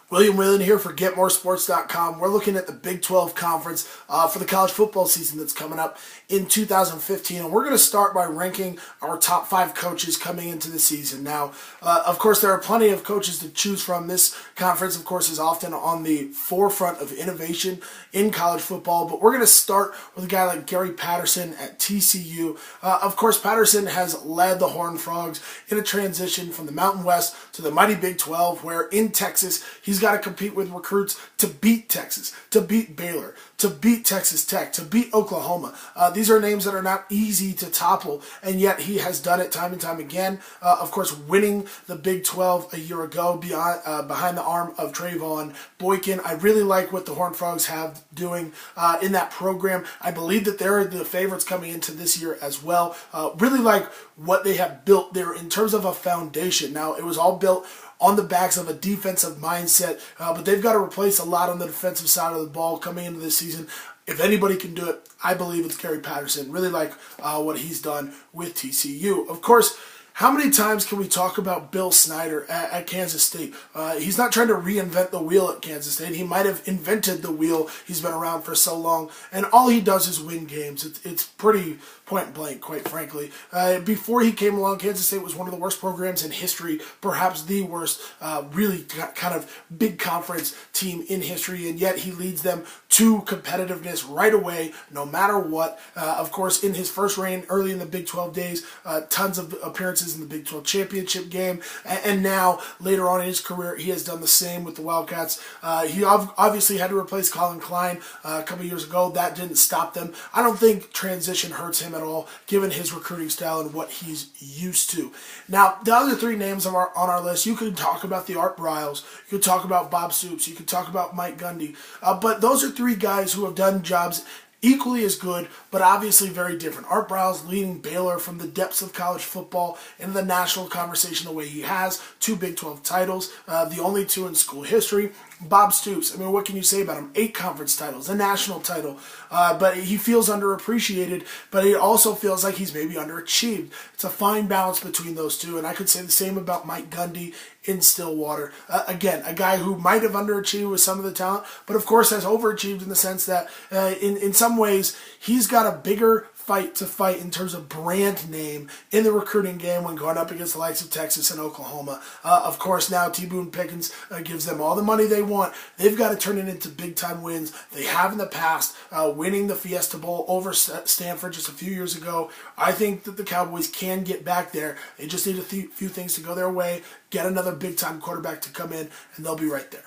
William Whalen here for GetMoreSports.com. We're looking at the Big 12 Conference for the college football season that's coming up in 2015. And we're going to start by ranking our top 5 coaches coming into the season. Now, of course, there are plenty of coaches to choose from. This conference, of course, is often on the forefront of innovation in college football. But we're going to start with a guy like Gary Patterson at TCU. Of course, Patterson has led the Horned Frogs in a transition from the Mountain West to the mighty Big 12, where in Texas, he's got to compete with recruits to beat Texas, to beat Baylor, to beat Texas Tech, to beat Oklahoma. These are names that are not easy to topple, and yet he has done it time and time again. Of course, winning the Big 12 a year ago behind the arm of Trayvon Boykin. I really like what the Horned Frogs have doing in that program. I believe that they're the favorites coming into this year as well. Really like what they have built there in terms of a foundation. Now, it was all built on the backs of a defensive mindset, but they've got to replace a lot on the defensive side of the ball coming into this season. If anybody can do it, I believe it's Gary Patterson. Really like what he's done with TCU. Of course, how many times can we talk about Bill Snyder at Kansas State? He's not trying to reinvent the wheel at Kansas State. He might have invented the wheel. He's been around for so long, and all he does is win games. It's pretty point blank, quite frankly. Before he came along, Kansas State was one of the worst programs in history, perhaps the worst, really kind of big conference team in history, and yet he leads them to competitiveness right away, no matter what. Of course, in his first reign, early in the Big 12 days, tons of appearances in the Big 12 championship game, and now later on in his career, he has done the same with the Wildcats. He obviously had to replace Colin Klein a couple years ago. That didn't stop them. I don't think transition hurts him at all, given his recruiting style and what he's used to. Now, the other 3 names on our list, you could talk about the Art Briles, you could talk about Bob Stoops, you could talk about Mike Gundy, but those are 3 guys who have done jobs equally as good, but obviously very different. Art Briles leading Baylor from the depths of college football into the national conversation the way he has, 2 Big 12 titles, the only 2 in school history. Bob Stoops, I mean, what can you say about him? 8 conference titles, a national title, but he feels underappreciated, but he also feels like he's maybe underachieved. It's a fine balance between those 2, and I could say the same about Mike Gundy in Stillwater. Again, a guy who might have underachieved with some of the talent, but of course has overachieved in the sense that in some ways he's got a bigger fight to fight in terms of brand name in the recruiting game when going up against the likes of Texas and Oklahoma. Of course, now T. Boone Pickens gives them all the money they want. They've got to turn it into big-time wins. They have in the past, winning the Fiesta Bowl over Stanford just a few years ago. I think that the Cowboys can get back there. They just need a few things to go their way, get another big-time quarterback to come in, and they'll be right there.